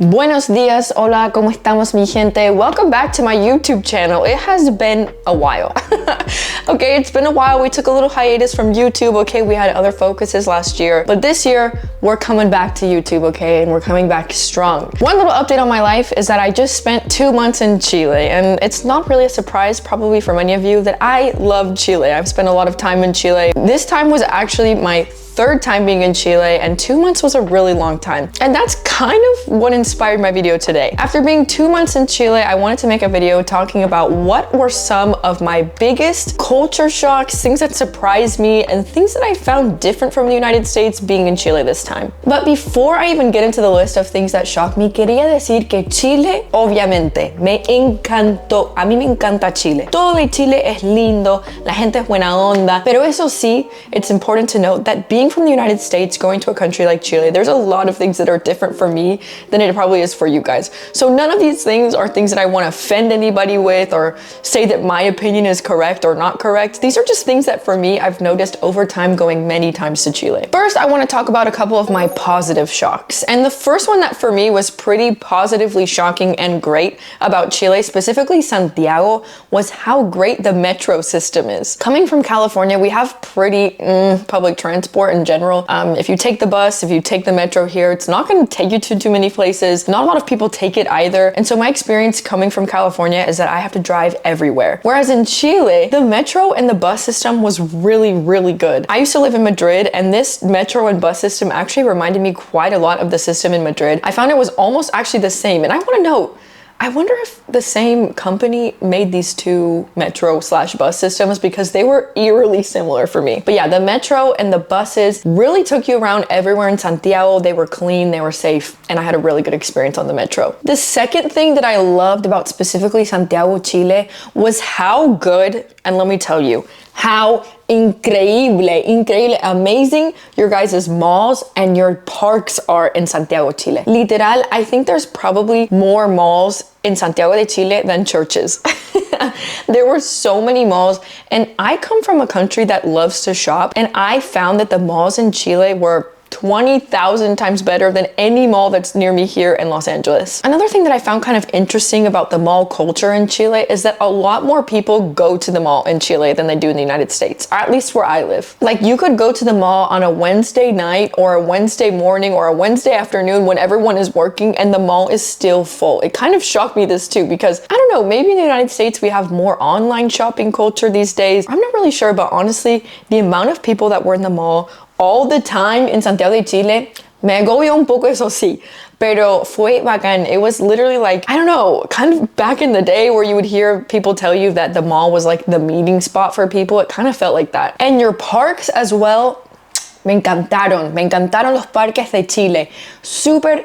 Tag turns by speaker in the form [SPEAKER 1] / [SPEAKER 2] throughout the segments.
[SPEAKER 1] Buenos dias, hola, ¿cómo estamos mi gente? Welcome back to my YouTube channel. It has been a while. Okay, it's been a while. We took a little hiatus from YouTube, okay? We had other focuses last year, but this year we're coming back to YouTube, okay? And we're coming back strong. One little update on my life is that I just spent 2 months in Chile, and it's not really a surprise probably for many of you that I love Chile. I've spent a lot of time in Chile. This time was actually my third time being in Chile, and 2 months was a really long time. And that's kind of what inspired my video today. After being 2 months in Chile, I wanted to make a video talking about what were some of my biggest culture shocks, things that surprised me, and things that I found different from the United States being in Chile this time. But before I even get into the list of things that shocked me, quería decir que Chile, obviamente, me encantó. A mí me encanta Chile. Todo de Chile es lindo, la gente es buena onda, pero eso sí, it's important to note that being from the United States, going to a country like Chile, there's a lot of things that are different for me than it probably is for you guys. So none of these things are things that I want to offend anybody with or say that my opinion is correct or not correct. These are just things that for me, I've noticed over time going many times to Chile. First, I want to talk about a couple of my positive shocks. And the first one that for me was pretty positively shocking and great about Chile, specifically Santiago, was how great the metro system is. Coming from California, we have pretty public transport in general. If you take the bus, if you take the metro here, it's not going to take you to too many places. Not a lot of people take it either. And so my experience coming from California is that I have to drive everywhere. Whereas in Chile, the metro and the bus system was really, really good. I used to live in Madrid, and this metro and bus system actually reminded me quite a lot of the system in Madrid. I found it was almost actually the same. And I want to know, I wonder if the same company made these two metro/bus systems because they were eerily similar for me. But yeah, the metro and the buses really took you around everywhere in Santiago. They were clean, they were safe, and I had a really good experience on the metro. The second thing that I loved about specifically Santiago, Chile, was how good, and let me tell you, how increíble, amazing your guys' malls and your parks are in Santiago, Chile. Literal, I think there's probably more malls in Santiago de Chile than churches. There were so many malls, and I come from a country that loves to shop, and I found that the malls in Chile were 20,000 times better than any mall that's near me here in Los Angeles. Another thing that I found kind of interesting about the mall culture in Chile is that a lot more people go to the mall in Chile than they do in the United States, or at least where I live. Like, you could go to the mall on a Wednesday night or a Wednesday morning or a Wednesday afternoon when everyone is working and the mall is still full. It kind of shocked me this too, because I don't know, maybe in the United States we have more online shopping culture these days. I'm not really sure, but honestly, the amount of people that were in the mall all the time in Santiago de Chile, me agobió un poco, eso sí, pero fue bacán. It was literally like, I don't know, kind of back in the day where you would hear people tell you that the mall was like the meeting spot for people. It kind of felt like that. And your parks as well, me encantaron los parques de Chile. Super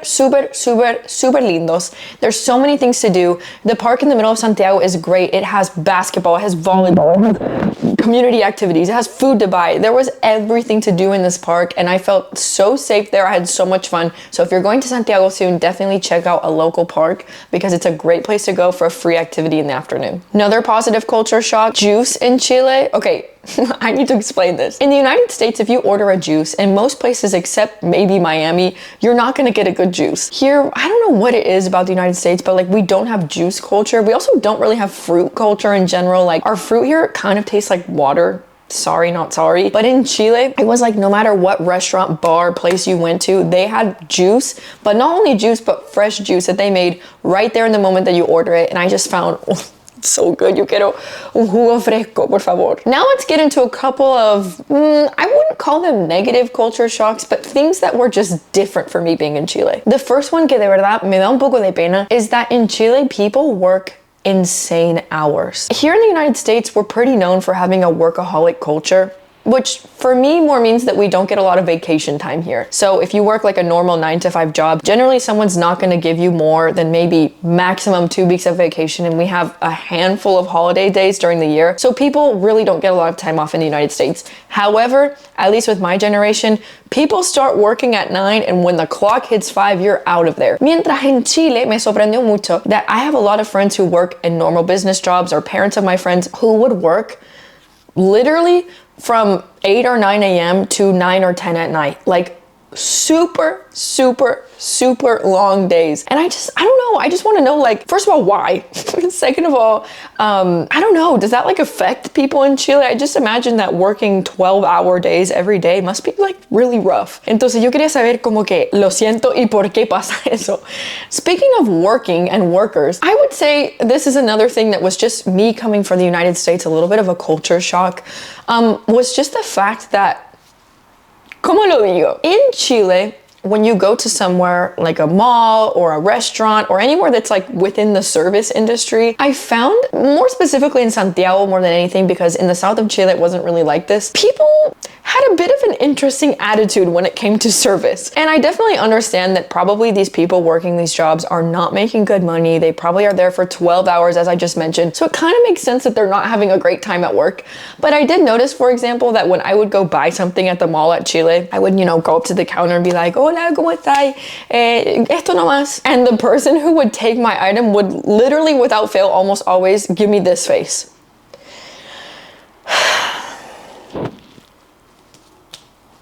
[SPEAKER 1] lindos. There's so many things to do. The park in the middle of Santiago is great. It has basketball, it has volleyball, it has community activities, it has food to buy. There was everything to do in this park, and I felt so safe there. I had so much fun. So if you're going to Santiago soon, definitely check out a local park because it's a great place to go for a free activity in the afternoon. Another positive culture shock, juice in Chile. Okay, I need to explain this. In the United States, if you order a juice, in most places except maybe Miami, you're not gonna get a good juice. Here, I don't know what it is about the United States, but like, we don't have juice culture. We also don't really have fruit culture in general. Like, our fruit here kind of tastes like water. Sorry, not sorry. But in Chile, it was like no matter what restaurant, bar, place you went to, they had juice, but not only juice, but fresh juice that they made right there in the moment that you order it. And I just found, so good. Yo quiero un jugo fresco, por favor. Now let's get into a couple of, I wouldn't call them negative culture shocks, but things that were just different for me being in Chile. The first one que de verdad me da un poco de pena is that in Chile, people work insane hours. Here in the United States, we're pretty known for having a workaholic culture, which for me more means that we don't get a lot of vacation time here. So if you work like a normal 9-to-5 job, generally someone's not gonna give you more than maybe maximum 2 weeks of vacation, and we have a handful of holiday days during the year. So people really don't get a lot of time off in the United States. However, at least with my generation, people start working at 9, and when the clock hits 5, you're out of there. Mientras en Chile, me sorprendió mucho that I have a lot of friends who work in normal business jobs, or parents of my friends who would work literally from 8 or 9 a.m. to 9 or 10 at night. Like, super, super, super long days. And I don't know, I just want to know, like, first of all, why? Second of all, I don't know, does that like affect people in Chile? I just imagine that working 12-hour days every day must be like really rough. Entonces yo quería saber como que lo siento y por qué pasa eso. Speaking of working and workers, I would say this is another thing that was just me coming from the United States, a little bit of a culture shock, was just the fact that, ¿cómo lo digo? In Chile, when you go to somewhere like a mall or a restaurant or anywhere that's like within the service industry, I found, more specifically in Santiago more than anything, because in the south of Chile it wasn't really like this, people had a bit of an interesting attitude when it came to service. And I definitely understand that probably these people working these jobs are not making good money. They probably are there for 12 hours, as I just mentioned. So it kind of makes sense that they're not having a great time at work. But I did notice, for example, that when I would go buy something at the mall at Chile, I would, go up to the counter and be like, hola, ¿cómo estás? Esto nomás. And the person who would take my item would literally, without fail, almost always give me this face.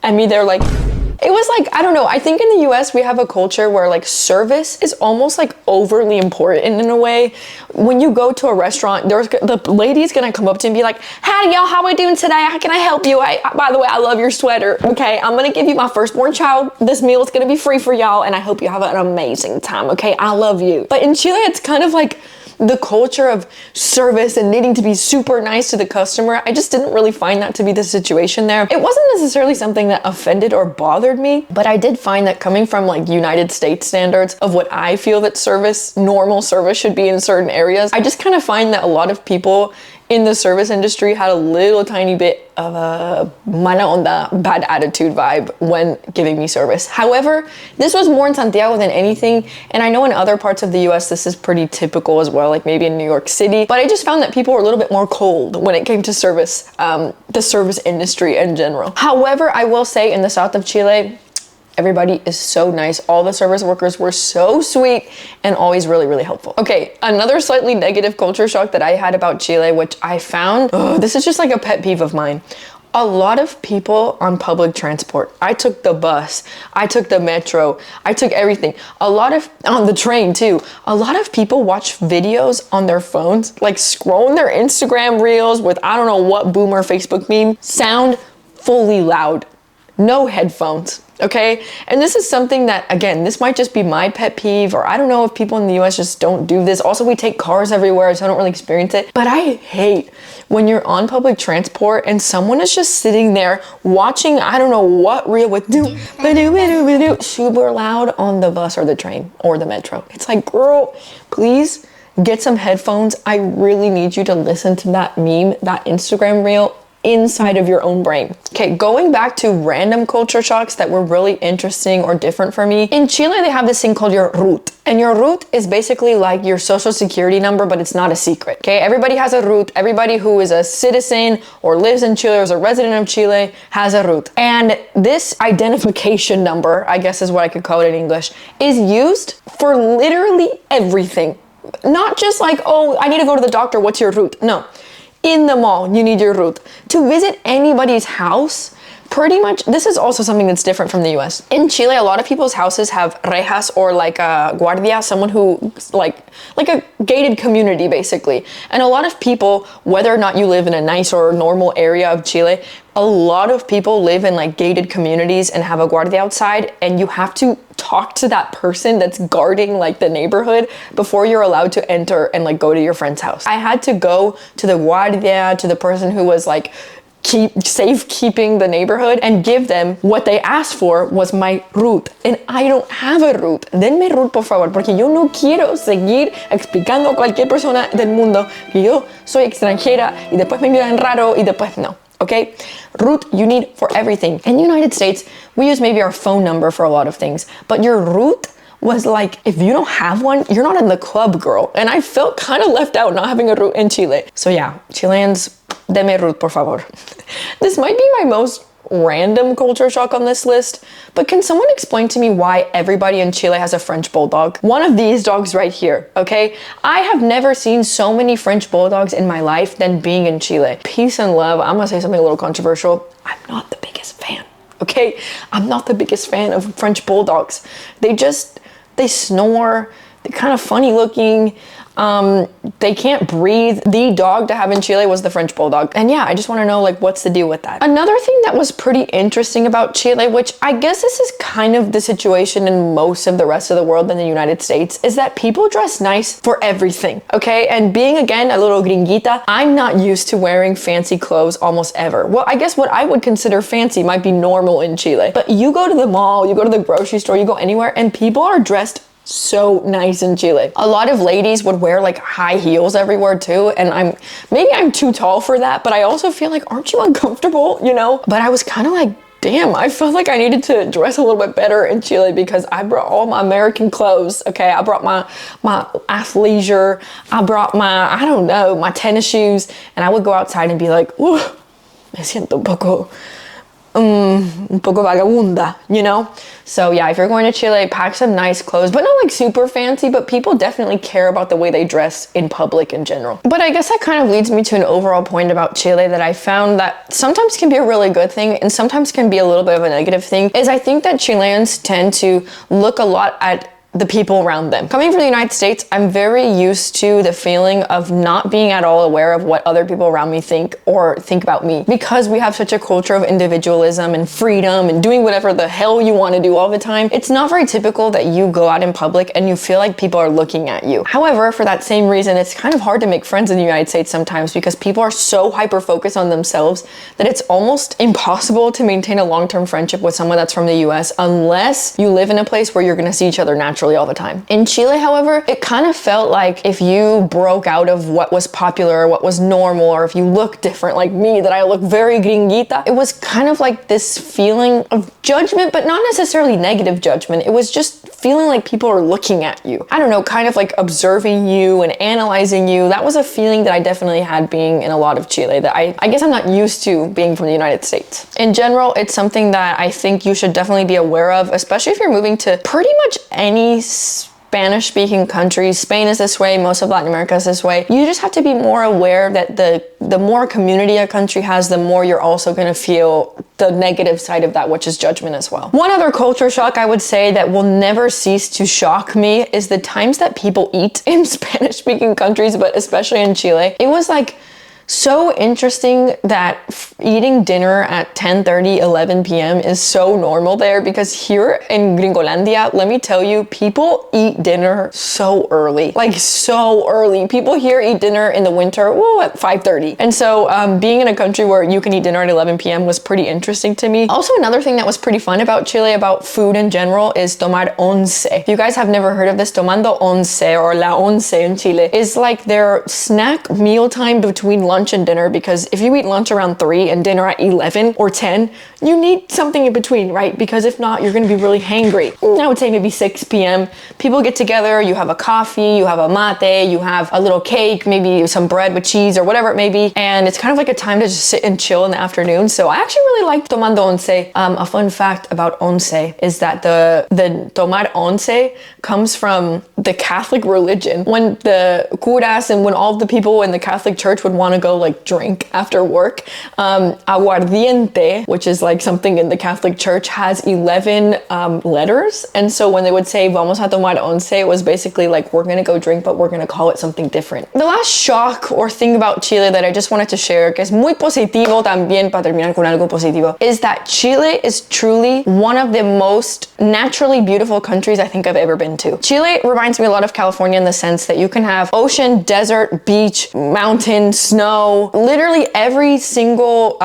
[SPEAKER 1] And me there like, it was like, I don't know, I think in the US we have a culture where like service is almost like overly important in a way. When you go to a restaurant, the lady's gonna come up to you and be like, howdy y'all, how are we doing today? How can I help you? By the way, I love your sweater. Okay, I'm gonna give you my firstborn child. This meal is gonna be free for y'all and I hope you have an amazing time, okay? I love you. But in Chile, it's kind of like the culture of service and needing to be super nice to the customer. I just didn't really find that to be the situation there. It wasn't necessarily something that offended or bothered me, but I did find that coming from like United States standards of what I feel that normal service should be in certain areas, I just kind of find that a lot of people in the service industry had a little tiny bit of a mala onda, bad attitude vibe when giving me service. However, this was more in Santiago than anything, and I know in other parts of the US this is pretty typical as well, like maybe in New York City, but I just found that people were a little bit more cold when it came to service, the service industry in general. However, I will say in the south of Chile, everybody is so nice. All the service workers were so sweet and always really, really helpful. Okay, another slightly negative culture shock that I had about Chile, which I found, this is just like a pet peeve of mine. A lot of people on public transport. I took the bus, I took the metro, I took everything. On the train too. A lot of people watch videos on their phones, like scrolling their Instagram reels with I don't know what boomer Facebook meme, sound fully loud. No headphones, okay? And this is something that, again, this might just be my pet peeve, or I don't know if people in the US just don't do this. Also, we take cars everywhere, so I don't really experience it. But I hate when you're on public transport and someone is just sitting there watching, I don't know what reel with super loud on the bus or the train or the metro. It's like, girl, please get some headphones. I really need you to listen to that meme, that Instagram reel, inside of your own brain. Okay, going back to random culture shocks that were really interesting or different for me. In Chile, they have this thing called your root. And your root is basically like your social security number, but it's not a secret. Okay, everybody has a root. Everybody who is a citizen or lives in Chile or is a resident of Chile has a root. And this identification number, I guess is what I could call it in English, is used for literally everything. Not just like, oh, I need to go to the doctor, what's your root? No. In the mall, you need your root. To visit anybody's house, pretty much, this is also something that's different from the US. In Chile, a lot of people's houses have rejas or like a guardia, someone who, like a gated community basically. And a lot of people, whether or not you live in a nice or normal area of Chile, a lot of people live in like gated communities and have a guardia outside, and you have to talk to that person that's guarding like the neighborhood before you're allowed to enter and like go to your friend's house. I had to go to the guardia, to the person who was like safekeeping the neighborhood, and give them what they asked for was my root, and I don't have a root. Denme root, por favor, porque yo no quiero seguir explicando a cualquier persona del mundo que yo soy extranjera y después me miran raro y después no. Okay, root you need for everything. In the United States, we use maybe our phone number for a lot of things, but your root was like, if you don't have one, you're not in the club, girl. And I felt kind of left out not having a root in Chile. So yeah, Chileans, deme root, por favor. This might be my most random culture shock on this list, but can someone explain to me why everybody in Chile has a French bulldog? One of these dogs right here, okay? I have never seen so many French bulldogs in my life than being in Chile. Peace and love. I'm gonna say something a little controversial. I'm not the biggest fan. okay? I'm not the biggest fan of French bulldogs. They snore, they're kind of funny looking. They can't breathe. The dog to have in Chile was the French bulldog. And yeah, I just want to know, like, what's the deal with that? Another thing that was pretty interesting about Chile, which I guess this is kind of the situation in most of the rest of the world than the United States, is that people dress nice for everything, okay? And being, again, a little gringuita, I'm not used to wearing fancy clothes almost ever. Well, I guess what I would consider fancy might be normal in Chile. But you go to the mall, you go to the grocery store, you go anywhere, and people are dressed so nice in Chile. A lot of ladies would wear like high heels everywhere too, and maybe I'm too tall for that, but I also feel like, aren't you uncomfortable, you know? But I was kind of like, damn, I felt like I needed to dress a little bit better in Chile because I brought all my American clothes, okay? I brought my athleisure, I brought my, I don't know, my tennis shoes, and I would go outside and be like, ooh, me siento un poco vagabunda, you know? So yeah, if you're going to Chile, pack some nice clothes, but not like super fancy, but people definitely care about the way they dress in public in general. But I guess that kind of leads me to an overall point about Chile that I found that sometimes can be a really good thing and sometimes can be a little bit of a negative thing, is I think that Chileans tend to look a lot at the people around them. Coming from the United States, I'm very used to the feeling of not being at all aware of what other people around me think or think about me, because we have such a culture of individualism and freedom and doing whatever the hell you want to do all the time. It's not very typical that you go out in public and you feel like people are looking at you. However, for that same reason, it's kind of hard to make friends in the United States sometimes because people are so hyper-focused on themselves that it's almost impossible to maintain a long-term friendship with someone that's from the US unless you live in a place where you're going to see each other naturally all the time. In Chile, however, it kind of felt like if you broke out of what was popular or what was normal, or if you look different like me, that I look very gringuita, it was kind of like this feeling of judgment, but not necessarily negative judgment. It was just feeling like people are looking at you. I don't know, kind of like observing you and analyzing you. That was a feeling that I definitely had being in a lot of Chile that I guess I'm not used to being from the United States. In general, it's something that I think you should definitely be aware of, especially if you're moving to pretty much any Spanish-speaking countries. Spain is this way, most of Latin America is this way. You just have to be more aware that the more community a country has, the more you're also going to feel the negative side of that, which is judgment as well. One other culture shock I would say that will never cease to shock me is the times that people eat in Spanish-speaking countries, but especially in Chile. It was like so interesting that eating dinner at 10:30, 11 p.m. is so normal there, because here in Gringolandia, let me tell you, people eat dinner so early, like so early. People here eat dinner in the winter, at 5:30. And so being in a country where you can eat dinner at 11 p.m. was pretty interesting to me. Also, another thing that was pretty fun about Chile, about food in general, is tomar once. If you guys have never heard of this, tomando once or la once in Chile is like their snack meal time between lunch and dinner, because if you eat lunch around 3 and dinner at 11 or 10, you need something in between, right? Because if not, you're gonna be really hangry. I would say maybe 6 p.m. People get together, you have a coffee, you have a mate, you have a little cake, maybe some bread with cheese or whatever it may be, and it's kind of like a time to just sit and chill in the afternoon. So I actually really like tomando once. A fun fact about once is that the tomar once comes from the Catholic religion. When the curas and when all the people in the Catholic Church would want to go like drink after work, aguardiente, which is like something in the Catholic Church, has 11 letters. And so when they would say vamos a tomar once, it was basically like, we're gonna go drink, but we're gonna call it something different. The last shock or thing about Chile that I just wanted to share, que es muy positivo también para terminar con algo positivo, is that Chile is truly one of the most naturally beautiful countries I think I've ever been to. Chile reminds me a lot of California in the sense that you can have ocean, desert, beach, mountain, snow, literally every single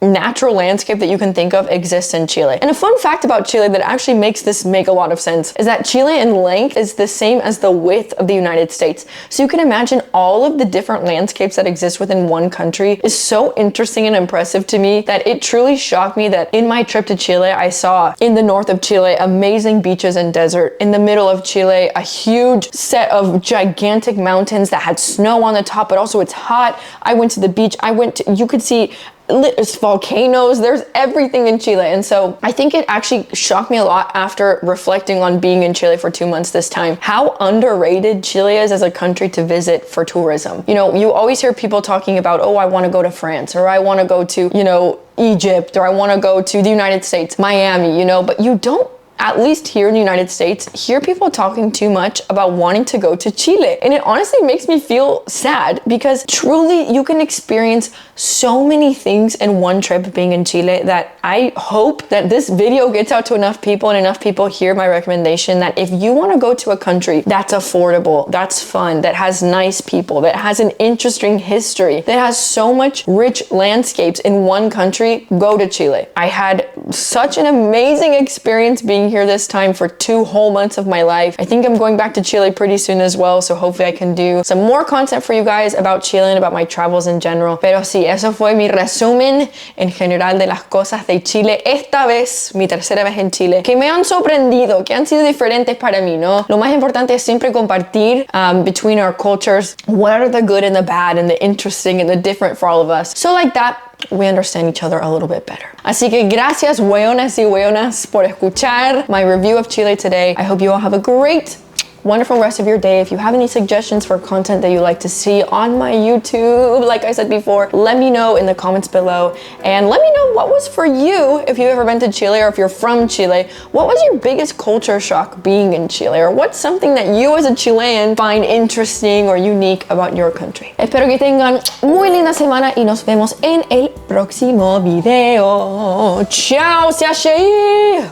[SPEAKER 1] natural landscape that you can think of exists in Chile. And a fun fact about Chile that actually makes this make a lot of sense is that Chile in length is the same as the width of the United States. So you can imagine all of the different landscapes that exist within one country is so interesting and impressive to me that it truly shocked me that in my trip to Chile, I saw in the north of Chile amazing beaches and desert. In the middle of Chile, a huge set of gigantic mountains that had snow on the top, but also it's hot. I went to the beach. You could see there's volcanoes, there's everything in Chile. And so I think it actually shocked me a lot after reflecting on being in Chile for 2 months this time, how underrated Chile is as a country to visit for tourism. You know, you always hear people talking about, oh, I want to go to France, or I want to go to, Egypt, or I want to go to the United States, Miami, you know, but you don't, at least here in the United States, hear people talking too much about wanting to go to Chile. And it honestly makes me feel sad because truly you can experience so many things in one trip being in Chile that I hope that this video gets out to enough people and enough people hear my recommendation that if you want to go to a country that's affordable, that's fun, that has nice people, that has an interesting history, that has so much rich landscapes in one country, go to Chile. I had such an amazing experience being here this time for 2 whole months of my life. I think I'm going back to Chile pretty soon as well, so hopefully I can do some more content for you guys about Chile and about my travels in general. Pero sí, eso fue mi resumen en general de las cosas de Chile. Esta vez, mi tercera vez en Chile, que me han sorprendido, que han sido diferentes para mí, ¿no? Lo más importante es siempre compartir between our cultures what are the good and the bad and the interesting and the different for all of us. So like that, we understand each other a little bit better. Así que gracias, weonas y weonas, por escuchar my review of Chile today. I hope you all have a great, wonderful rest of your day. If you have any suggestions for content that you'd like to see on my YouTube, like I said before, let me know in the comments below. And let me know what was for you, if you've ever been to Chile or if you're from Chile, what was your biggest culture shock being in Chile? Or what's something that you as a Chilean find interesting or unique about your country? Espero que tengan muy linda semana y nos vemos en el próximo video. Chao, 下谁